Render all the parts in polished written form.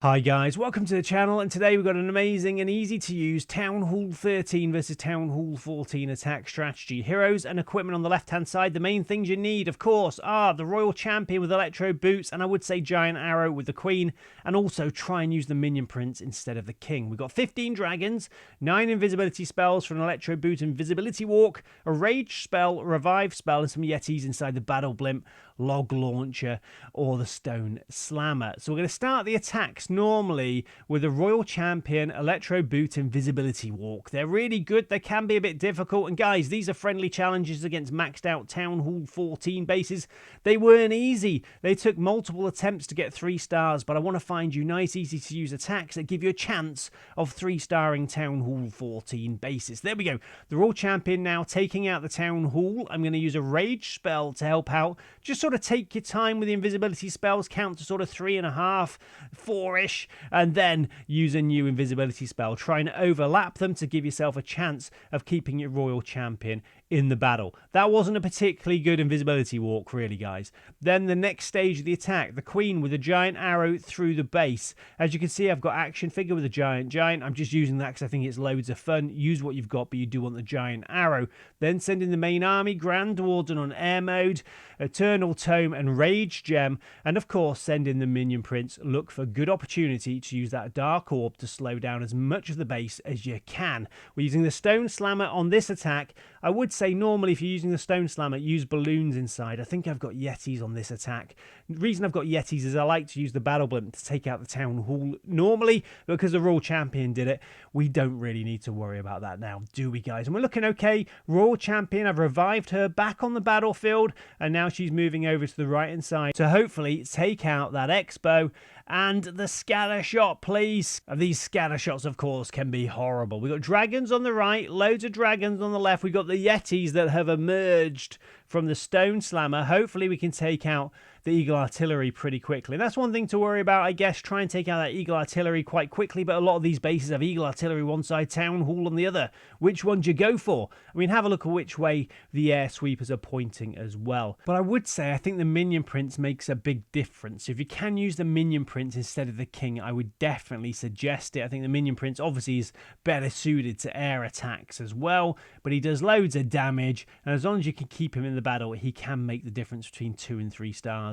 Hi guys, welcome to the channel, and today we've got an amazing and easy to use Town Hall 13 versus Town Hall 14 attack strategy. Heroes and equipment on the left hand side. The main things you need, of course, are the Royal Champion with Electro Boots, and I would say Giant Arrow with the Queen, and also try and use the Minion Prince instead of the King. We've got 15 dragons, 9 invisibility spells for an Electro Boot and Invisibility Walk, a Rage spell, a Revive spell, and some Yetis inside the Battle Blimp, Log Launcher, or the Stone Slammer. So we're going to start the attacks normally with a Royal Champion, Electro Boot, Invisibility Walk. They're really good. They can be a bit difficult. And guys, these are friendly challenges against maxed out Town Hall 14 bases. They weren't easy. They took multiple attempts to get 3 stars, but I want to find you nice, easy to use attacks that give you a chance of 3-starring Town Hall 14 bases. There we go. The Royal Champion now taking out the Town Hall. I'm going to use a Rage spell to help out. Just sort of take your time with the invisibility spells, count to sort of 3.5, 4-ish, and then use a new invisibility spell. Try and overlap them to give yourself a chance of keeping your Royal Champion in the battle. That wasn't a particularly good invisibility walk, really, guys. Then the next stage of the attack, the Queen with a Giant Arrow through the base. As you can see, I've got action figure with a Giant. I'm just using that because I think it's loads of fun. Use what you've got, but you do want the Giant Arrow. Then send in the main army, Grand Warden on air mode, Eternal Tome and Rage Gem, and of course send in the Minion Prince. Look for good opportunity to use that Dark Orb to slow down as much of the base as you can. We're using the Stone Slammer on this attack. I would say normally if you're using the Stone Slammer, use balloons inside. I think I've got Yetis on this attack. The reason I've got Yetis is I like to use the Battle Blimp to take out the Town Hall normally, because the Royal Champion did it. We don't really need to worry about that now, do we, guys? And we're looking okay. Royal Champion, I've revived her back on the battlefield, and now she's moving over to the right hand side to hopefully take out that Expo and the scatter shot, please. And these scatter shots, of course, can be horrible. We've got dragons on the right, loads of dragons on the left. We've got the Yetis that have emerged from the Stone Slammer. Hopefully we can take out the Eagle Artillery pretty quickly. That's one thing to worry about, I guess. Try and take out that Eagle Artillery quite quickly, but a lot of these bases have Eagle Artillery one side, Town Hall on the other. Which one do you go for? I mean, have a look at which way the air sweepers are pointing as well. But I would say I think the Minion Prince makes a big difference. If you can use the Minion Prince instead of the King, I would definitely suggest it. I think the Minion Prince obviously is better suited to air attacks as well, but he does loads of damage, and as long as you can keep him in the battle, he can make the difference between 2 and 3 stars.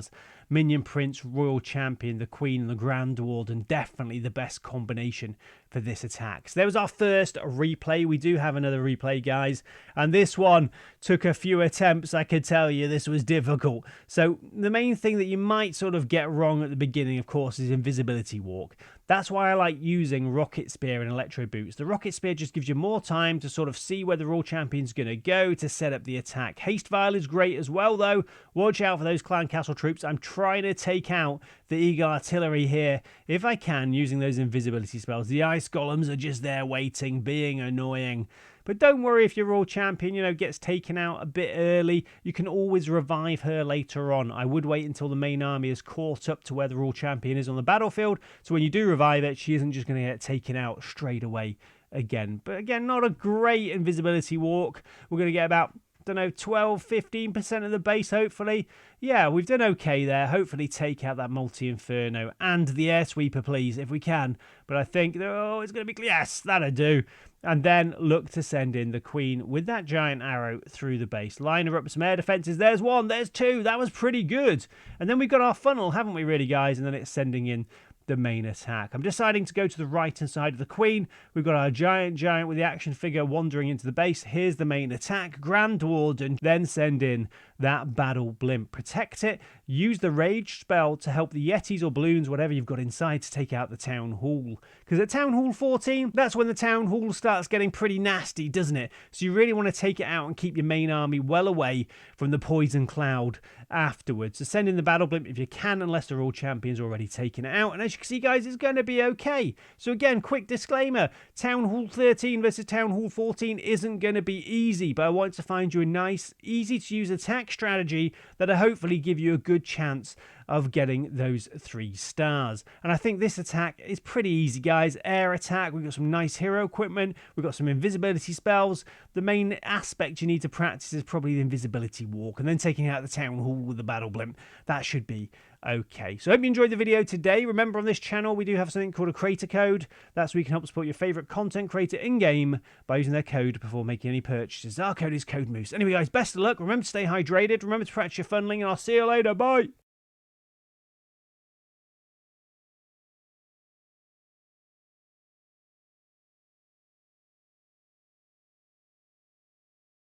Minion Prince, Royal Champion, the Queen, and the Grand Warden, definitely the best combination for this attack. So there was our first replay. We do have another replay, guys, and this one took a few attempts. I could tell you this was difficult. So the main thing that you might sort of get wrong at the beginning, of course, is invisibility walk. That's why I like using Rocket Spear and Electro Boots. The Rocket Spear just gives you more time to sort of see where the Royal Champion's going to go to set up the attack. Haste Vial is great as well, though. Watch out for those Clan Castle troops. I'm trying to take out the Eagle Artillery here, if I can, using those invisibility spells. The Ice Golems are just there waiting, being annoying. But don't worry if your Royal Champion, gets taken out a bit early. You can always revive her later on. I would wait until the main army is caught up to where the Royal Champion is on the battlefield. So when you do revive it, she isn't just going to get taken out straight away again. But again, not a great invisibility walk. We're going to get about, 12-15% of the base, hopefully. Yeah, we've done okay there. Hopefully take out that Multi-Inferno and the Air Sweeper, please, if we can. But I think, it's going to be, yes, that'll do. And then look to send in the Queen with that Giant Arrow through the base. Line her up some air defenses. There's 1, there's 2. That was pretty good. And then we've got our funnel, haven't we, really, guys? And then it's sending in the main attack. I'm deciding to go to the right hand side of the Queen. We've got our giant with the action figure wandering into the base. Here's the main attack, Grand Warden. Then send in that Battle Blimp. Protect it. Use the Rage spell to help the Yetis or balloons, whatever you've got inside, to take out the Town Hall. Because at Town Hall 14, that's when the Town Hall starts getting pretty nasty, doesn't it? So you really want to take it out and keep your main army well away from the Poison Cloud afterwards. So send in the Battle Blimp if you can, unless the Royal Champion's already taken it out. And as you can see, guys, it's going to be okay. So again, quick disclaimer, Town Hall 13 versus Town Hall 14 isn't going to be easy, but I want to find you a nice, easy to use attack strategy that'll hopefully give you a good chance of getting those 3 stars. And I think this attack is pretty easy, guys. Air attack, we've got some nice hero equipment, we've got some invisibility spells. The main aspect you need to practice is probably the invisibility walk, and then taking out the Town Hall with the Battle Blimp. That should be Okay, so I hope you enjoyed the video today. Remember, on this channel, we do have something called a creator code. That's where you can help support your favorite content creator in-game by using their code before making any purchases. Our code is CodeMoose. Anyway, guys, best of luck. Remember to stay hydrated. Remember to practice your funneling, and I'll see you later. Bye!